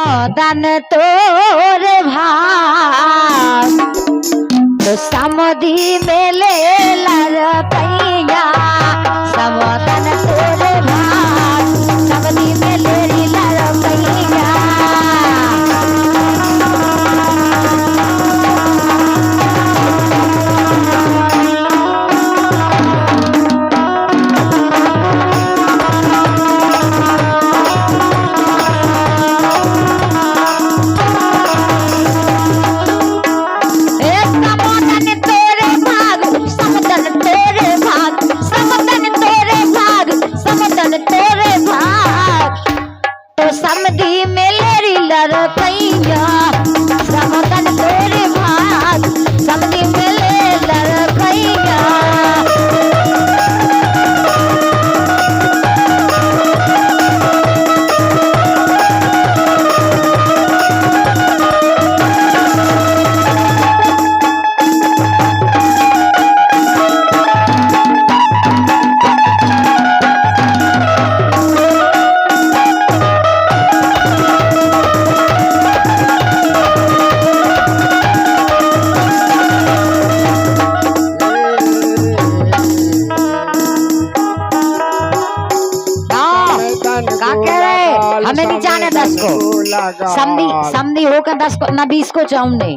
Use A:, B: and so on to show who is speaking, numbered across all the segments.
A: समदन तोर भाग तो समधी में ले लड़कैया समदन तोर भाग समधी में ले लड़कैया समधी में लेरी लड़कैया समदन तोरे भाग समधी में ले लड़कैया हमें नहीं जाने 10 को समधी होकर 10 को ना 20 को चाहूंगे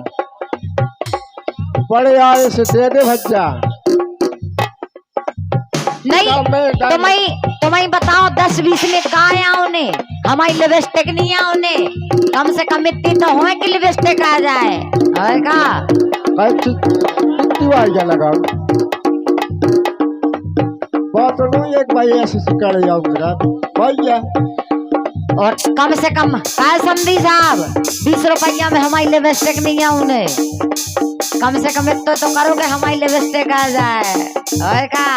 B: बड़े आए से दे दे भज्जा
A: नहीं तुम्हें बताओ 10-20 में का आया उन्हें हमारी लिपस्टिक नहीं आ उन्हें कम से कम इतनी तो हो कि लिपस्टिक आ जाए और का
B: लगाओ बात नहीं एक भाई ऐसे कर जाओ मेरा भैया
A: और कम से कम काय समधी साहब 20 रुपया में हमारी लिपस्टिक नहीं है उन्हें कम से कम इतना तो करोगे हमारी लिपस्टिक आ जाए और का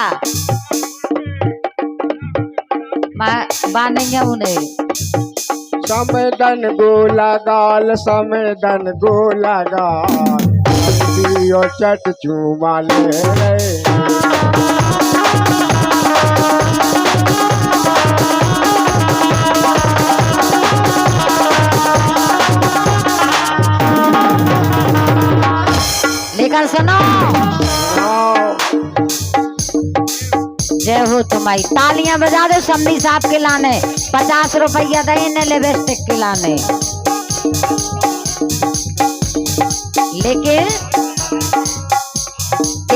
A: नहीं है उन्हें
B: समदन गोला गाल समदन गोला गाल दियो चट चूमा ले
A: लेकर सुनो जय हो तुम्हारी तालियां बजा दो समधी साहब के लाने 50 रुपया देने लिपस्टिक के लाने लेकिन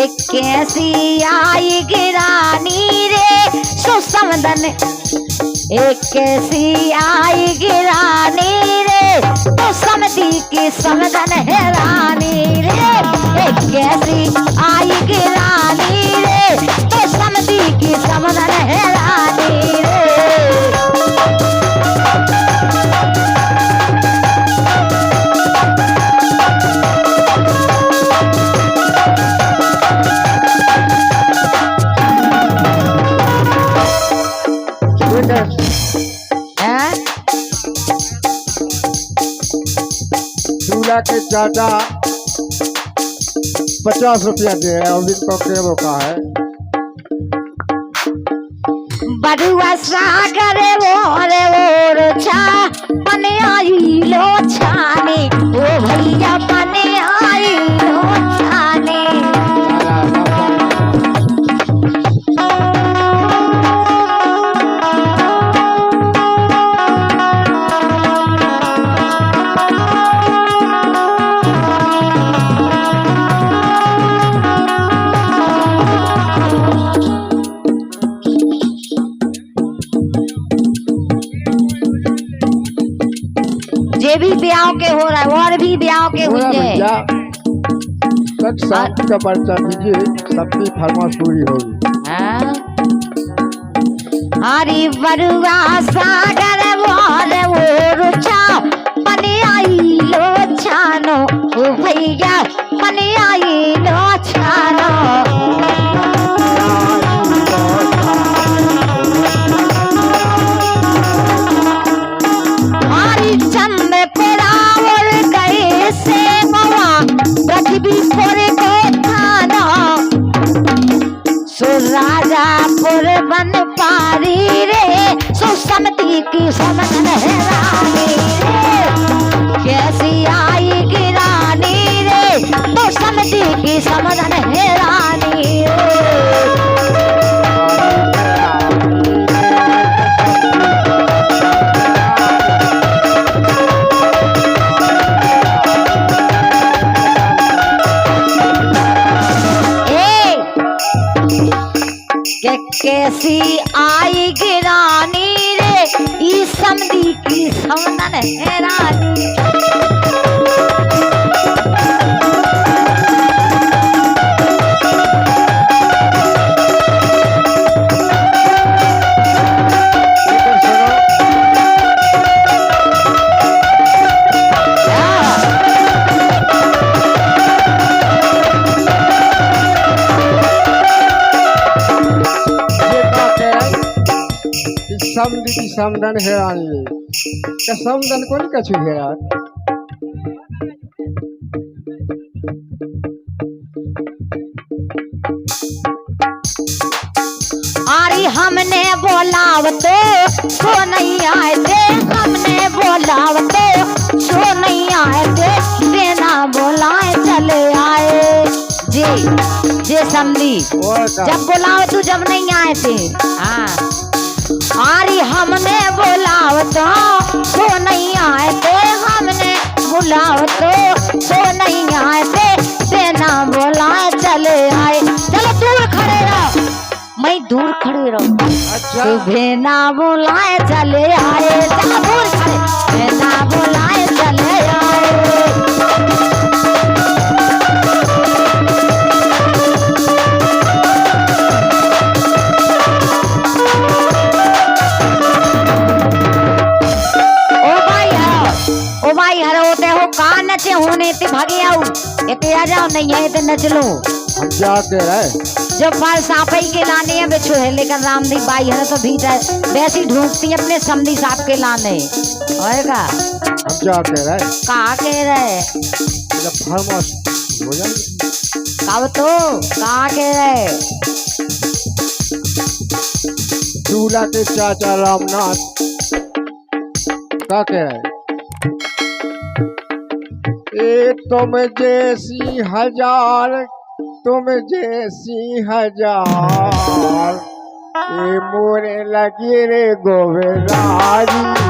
A: एक कैसी आई गिरानी रे सो समदन एक कैसी आई गिरानी रे तो समधी की समदन हैरानी रे एक कैसी आई गिरानी रे तो समधी की समदन हैरानी रे
B: चूल्हा के चाचा 50 रुपया दे रहे और इनको केवो का है
A: बड़ुआ सागर वो छा बने आई लो छाने ओ भैया बने आई लो छाने ये भी ब्याह के हो रहा है और भी ब्याह के हुए
B: का पर्चा दीजिए सबकी फरमाइश पूरी होगी
A: हरी बरुआ सागर वो रुचा बने आई लो छानो ओ भैया बने आई लो छानो हरी चंद राजापुर बन पारी रे सो समधी की समदन हैरानी रे की समझन है रानी कैसी आई गिरानी रे ई समधी की समझन है रानी
B: समधी की समधन हेरानी का समधन कोनी कछु हेरा
A: आरी हमने बोलाव तो सो नहीं आए थे हमने बोलाव तो सो नहीं आए थे बिना बोलाए चले आए जी समधी जब बुलाओ तू जब नहीं आए थे हाँ आरी हमने बुलाओ तो सो नहीं आए थे हमने बुलाओ तो सो नहीं आए थे बिना बुलाए चले आए चलो दूर खड़े रहो मैं दूर खड़े रहूं
B: अच्छा
A: बिना बुलाए चले आए चलो दूर खड़े बिना बुलाए चले आए कहा नचे होने ते भागे आओ इते आ जाओ नहीं है इते नच लो
B: हम जाते रहे
A: जब फल साफई के लाने हैं बिच्छू है लेकिन रामदेव बाई है तो भीतर वैसी ढूंढती अपने समधी साहब के लाने होएगा
B: हम जाते रहे
A: कहा कह रहे
B: जब फरमाश हो जाएगी
A: कब तो कहा कह रहे
B: दूल्हा के चाचा रामनाथ क्या कह रहे ए तुम जैसी हजार ए मोरे लगी रे गोवेरारी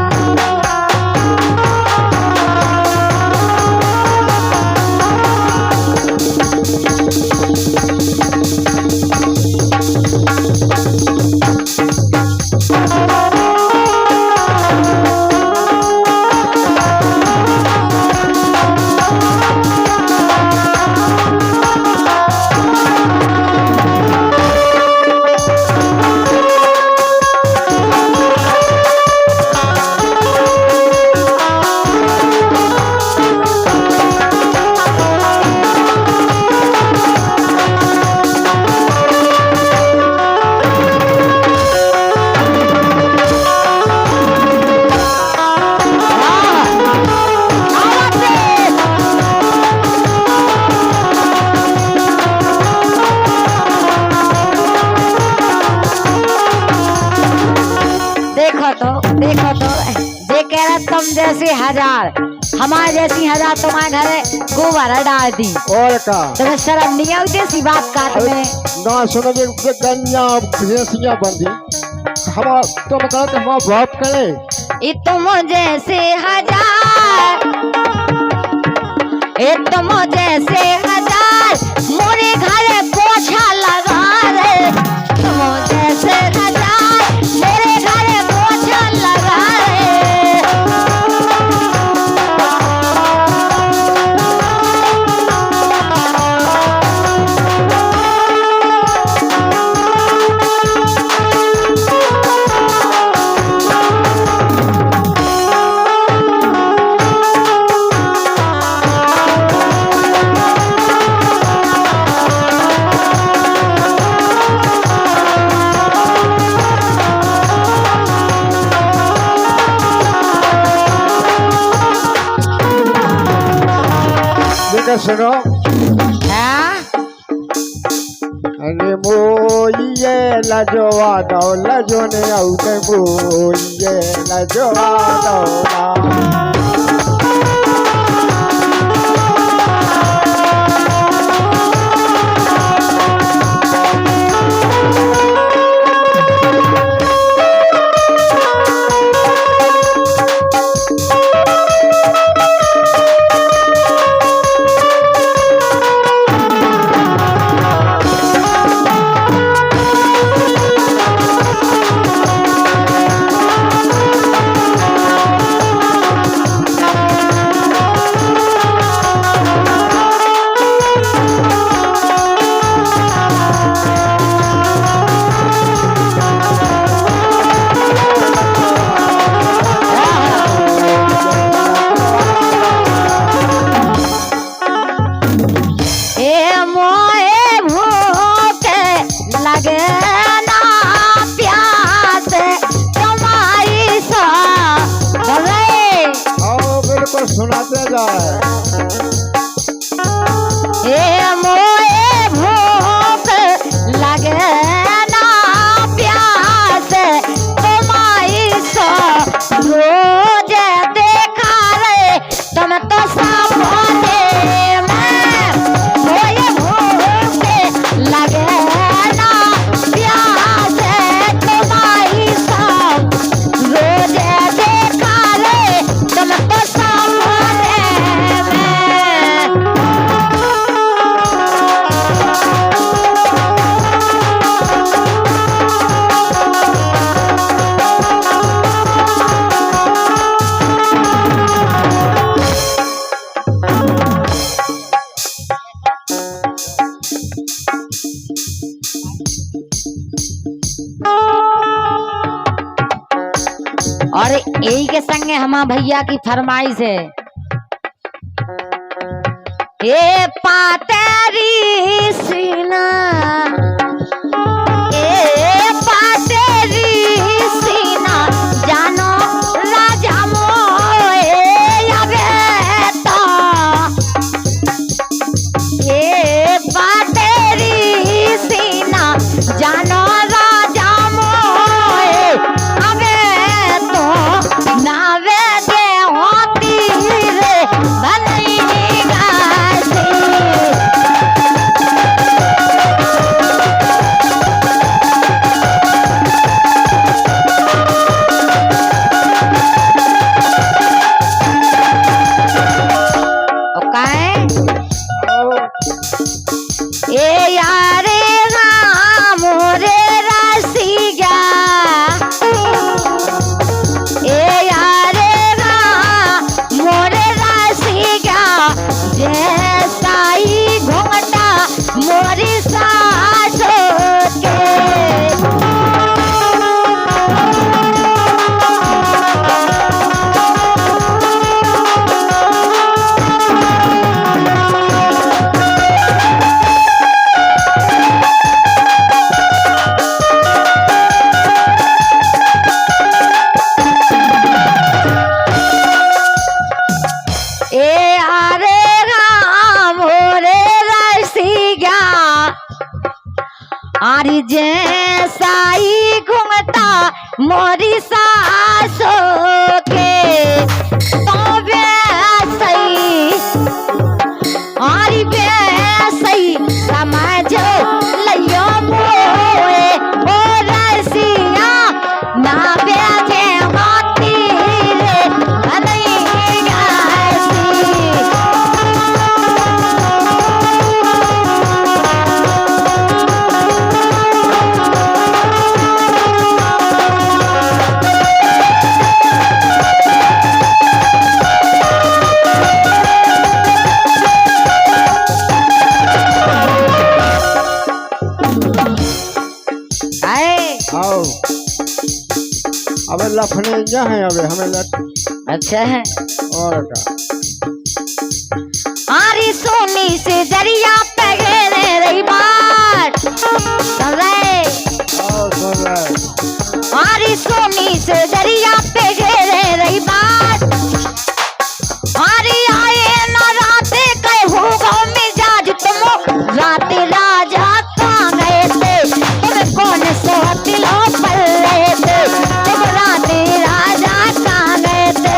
A: देखो तो ये कह रहा तुम जैसे हजार हमारे जैसी हजार तुम्हारे घर गोबर डाल दी
B: और का
A: तुम्हें शर्म नहीं आई जैसी बात काट में
B: ना सुनो जे गन्या भैंसियां बंदी हम तुम कहो तो हम बाप करे
A: ये तुम जैसे हजार ये तुम जैसे हजार मोरे घर पोछा लगा रे तुम जैसे हजार मेरे घर पोछा लगा रे
B: सुनो अरे मोइये लजवा दो लजो ने आउते मोइये लजवा दो तो सुनाते जाए।
A: ए मोए भूख लगे ना प्यास तुम्हारी सो रोज देखा रे तुम तो सामने में मोए भूख लगे ना प्यास तुम्हारी सो रोज देखा रे तुम तो सामने में। और यही के संगे हमा भैया की फरमाइश है, ए पातेरी सीना, ए पातेरी सीना जानो राजा मोए आवे तो, ए पातेरी सीना जानो राजा मोए आवे तो नावे दे होती रे भलई गासी। ए यारे राम रे रसिया, ए यारे राम मोरे रसिया जैसा ही घूमता मोरी सास के। ए आरे राम रे रसिया आरी जैसा ही घूमता मोरी सासो के तो वैसई आरी वैसई समझ लियो मोए ओ रसिया ना बेजे होती रे भलई गासी। आए
B: आओ अबे लफने जा है अबे हमें
A: अच्छा है।
B: और का
A: आरी सोनी से जरिया पे घेरे रही बात सुन रहे,
B: आओ सुन रहे।
A: आरी सोनी से जरिया पे घेरे रही बात, आरी आए न राते कहे होगा मिजाज तुम राते राजा कहाँ गए थे, तुम कौन से दिलों पर रहे थे, तुम राते राजा कहाँ गए थे।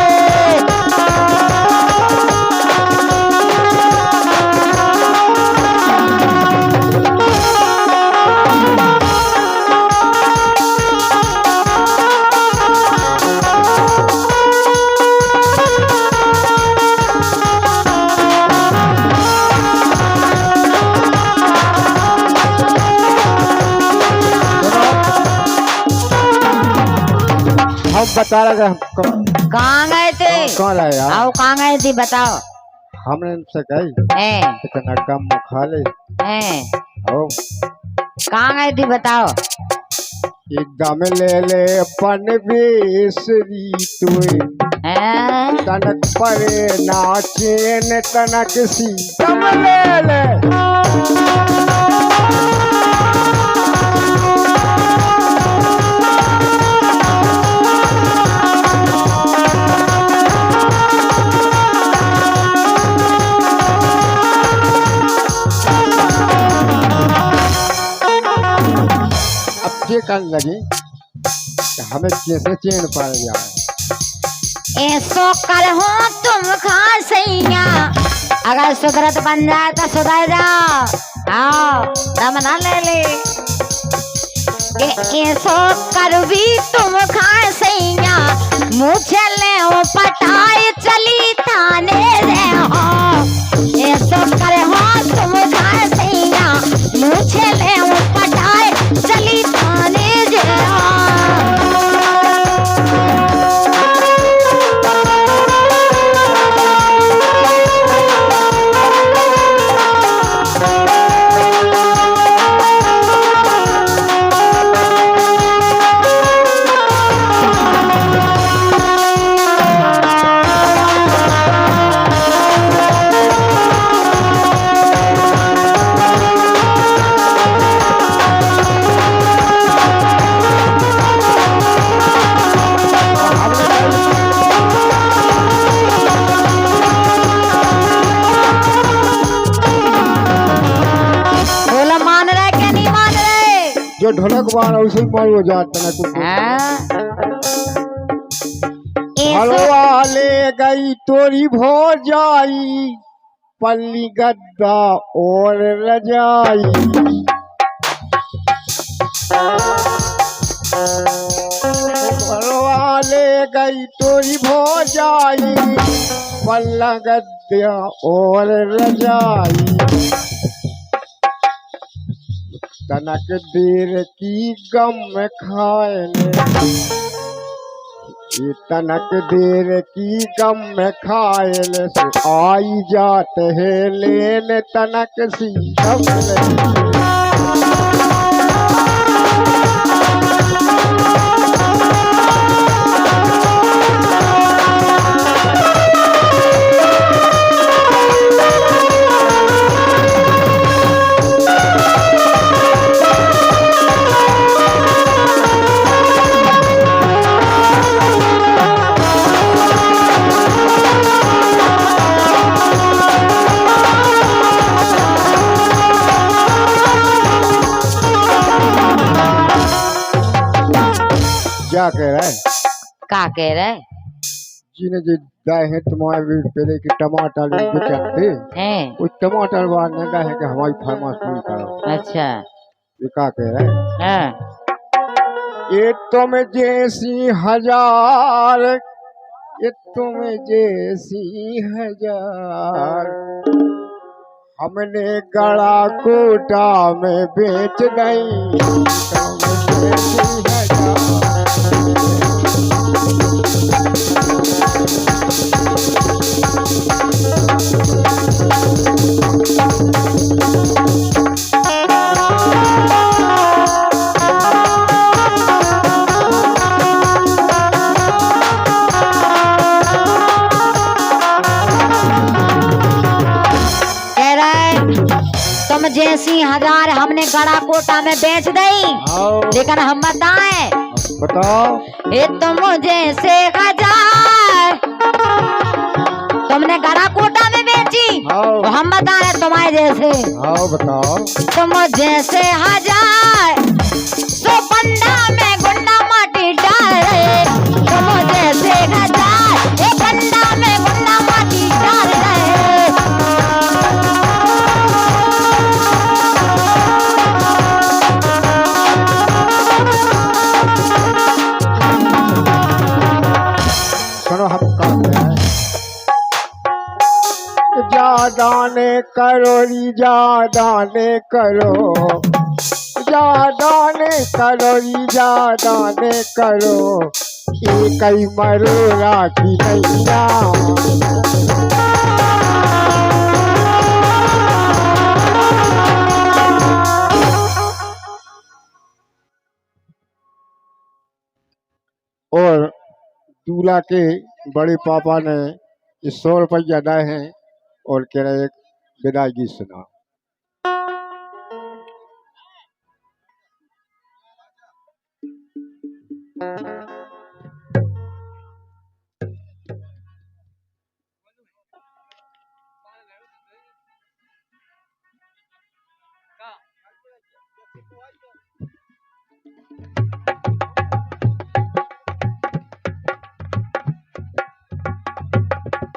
B: हम बता रहे थे हमको
A: कहाँ गए थे?
B: कौन है यार?
A: आओ कहाँ गए थे बताओ।
B: हमने इनसे कही
A: हैं
B: इतना कम खा ले।
A: हैं
B: आओ
A: कहाँ गए थे बताओ।
B: दम ले ले पन बेसरी तुए
A: हैं
B: तनक परे नाचेन तनक सी दम ले ले। ऐसे करने लगी कि हमें कैसे चैन पड़ जाए।
A: ऐसो कर हो तुम खासैया, अगर सुधरत बन जाए तो सुधर जाओ। आओ दम ना ले ले कि ऐसो कर भी तुम खासैया, मुझे ले ओ पटाई चली थाने रे हो। ऐसो कर हो तुम खासैया, मुझे ले ओ पटाई चली थाने रे हो।
B: जो ढोलक बार उसे मारो जाता ना तुम। हलवा ले गई तोरी भौजाई, पल्ली गद्दा और रजाई। हलवा ले गई तोरी भौजाई, पल्ला गद्दा और रजाई। तनक देर की गम खाए ले, तनक देर की गम खाए ले, आई जाते है लेन तनक सी गम। क्या कह रहा है?
A: क्या कह रहा है?
B: जीने जो गाय है तुम्हारे पहले की टमाटर बेचते हैं, वो टमाटर बार ने गाय है कि हमारी फरमाइश पूरी करो।
A: अच्छा
B: ये क्या कह रहा है? ये तुम जैसी हजार, ये तुम जैसी हजार, हमने गड़ा कोटा में बेच गई। तुम जैसी हजार।
A: तुम जैसी हजार हमने गड़ा कोटा में बेच दी, लेकिन हम बताओ ये तुम जैसे हजार तुमने गड़ा कोटा में बेची, तो हम बता रहे तुम्हारे जैसे।
B: बताओ
A: तुम जैसे हजार सो बंदा में गुंडा माटी डाले, तुम जैसे हजार ये बंदा में गुंडा माटी डाल रहे।
B: ज्यादा ने करो री, ज्यादा ने करो, ज्यादा ने करो री, ज्यादा ने करो, एक ही मरो राखी नैया। और दूल्हा के बड़े पापा ने 100 रुपया दिए हैं और कह रहे एक विदाई गीत सुना।